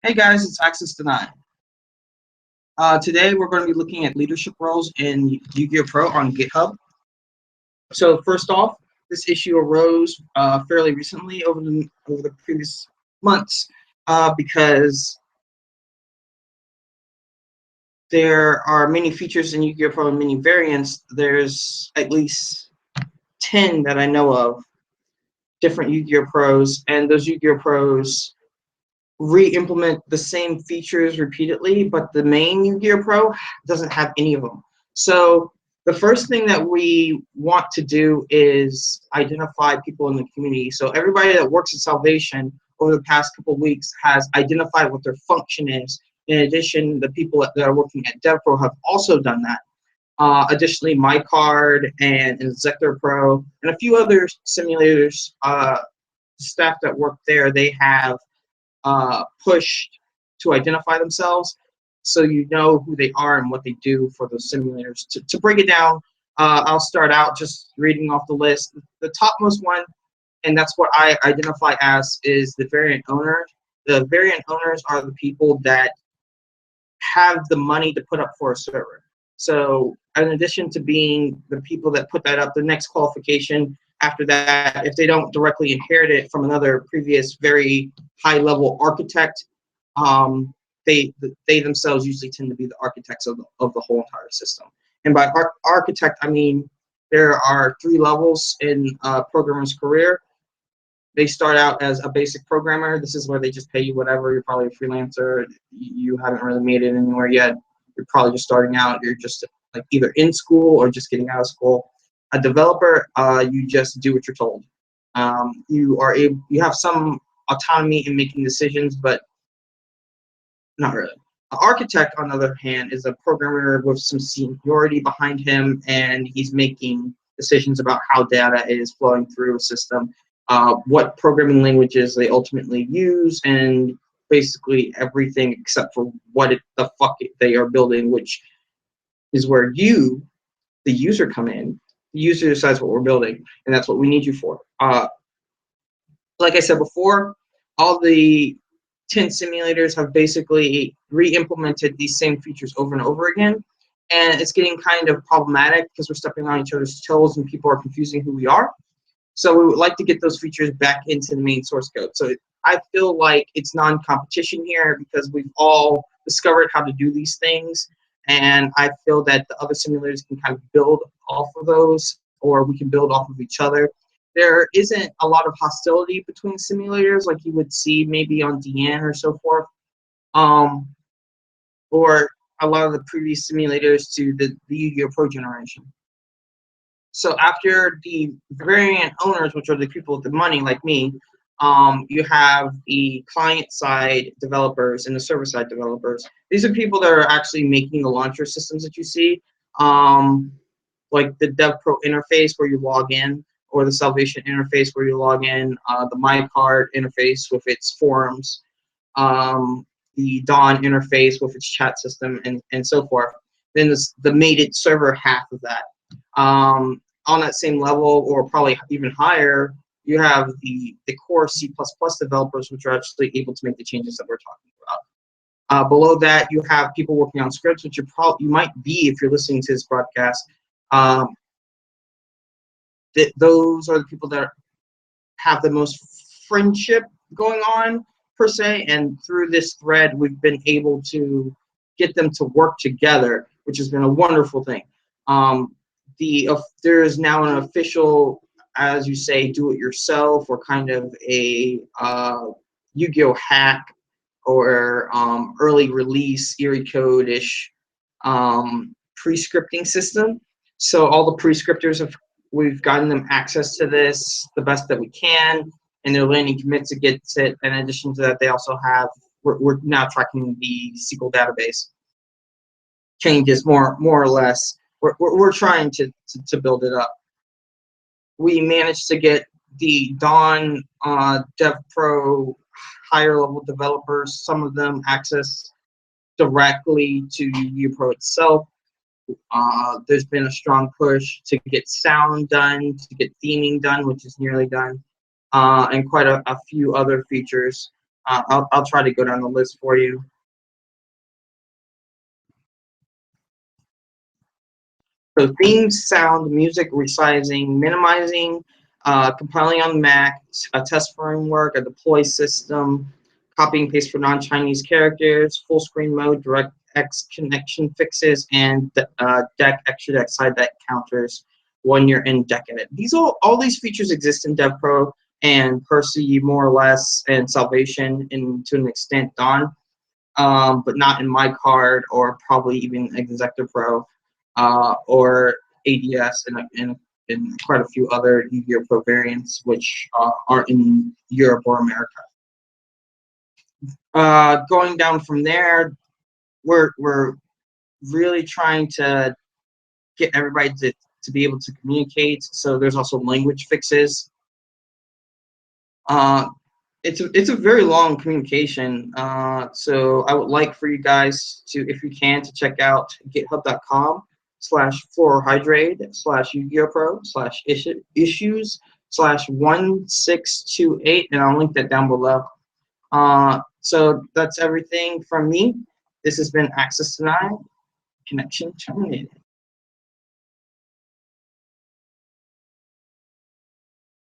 Hey guys, it's Access Denied. Today we're going to be looking at leadership roles in YGOPro on GitHub. So first off, this issue arose fairly recently over the previous months because there are many features in YGOPro and many variants. There's at least 10 that I know of, different YGOPros, and those YGOPros re-implement the same features repeatedly, but the main YGOPro doesn't have any of them. So the first thing that we want to do is identify people in the community. So everybody that works at Salvation over the past couple of weeks has identified what their function is. In addition, the people that are working at DevPro have also done that. Additionally, MyCard and YGOPro and a few other simulators, staff that work there, they have pushed to identify themselves, so you know who they are and what they do for those simulators. To break it down, I'll start out just reading off the list. The topmost one, and that's what I identify as, is the variant owner. The variant owners are the people that have the money to put up for a server. So in addition to being the people that put that up, the next qualification after that, if they don't directly inherit it from another previous very high-level architect, they themselves usually tend to be the architects of the whole entire system. And by architect, I mean there are 3 levels in a programmer's career. They start out as a basic programmer. This is where they just pay you whatever. You're probably a freelancer. You haven't really made it anywhere yet. You're probably just starting out. You're just like either in school or just getting out of school. A developer, you just do what you're told. You have some autonomy in making decisions, but not really. An architect, on the other hand, is a programmer with some seniority behind him, and he's making decisions about how data is flowing through a system, what programming languages they ultimately use, and basically everything except for what the fuck they are building, which is where you, the user, come in. The user decides what we're building, and that's what we need you for. Like I said before, all the 10 simulators have basically re-implemented these same features over and over again, and it's getting kind of problematic because we're stepping on each other's toes and people are confusing who we are. So we would like to get those features back into the main source code. So I feel like it's non-competition here because we've all discovered how to do these things, and I feel that the other simulators can kind of build off of those, or we can build off of each other. There isn't a lot of hostility between simulators like you would see maybe on DN or so forth, or a lot of the previous simulators to the YGOPro generation. So after the variant owners, which are the people with the money like me, you have the client-side developers and the server-side developers. These are people that are actually making the launcher systems that you see, like the DevPro interface where you log in, or the Salvation interface where you log in, the MyCard interface with its forums, the Dawn interface with its chat system, and so forth. Then the mated server half of that. On that same level, or probably even higher, you have the core C++ developers, which are actually able to make the changes that we're talking about. Below that, you have people working on scripts, which you might be if you're listening to this broadcast. Those are the people that have the most friendship going on, per se, and through this thread, we've been able to get them to work together, which has been a wonderful thing. There is now an official, as you say, do-it-yourself, or kind of a Yu-Gi-Oh hack, or early release Erie Code-ish pre-scripting system. So all the pre-scripters we've gotten them access to this the best that we can, and they're learning commits against it. In addition to that, they also have, we're now tracking the SQL database changes more or less. We're trying to build it up. We managed to get the Dawn DevPro higher level developers, some of them access directly to YGOPro itself. There's been a strong push to get sound done, to get theming done, which is nearly done, and quite a few other features. I'll try to go down the list for you. So themes, sound, music, resizing, minimizing, compiling on Mac, a test framework, a deploy system, copy and paste for non-Chinese characters, full screen mode, DirectX connection fixes, and deck, extra deck, side deck counters when you're in deck edit. All these features exist in DevPro and Percy more or less, and Salvation and to an extent Dawn, but not in my card or probably even Exector Pro or ADS and quite a few other Yu-Gi-Oh! Pro variants which are in Europe or America. Going down from there, we're really trying to get everybody to be able to communicate. So there's also language fixes. It's a very long communication. So I would like for you guys to, if you can, to check out github.com/4hydrate/UGOPro/issues/1628, and I'll link that down below. So that's everything from me. This has been Access Denied. Connection terminated.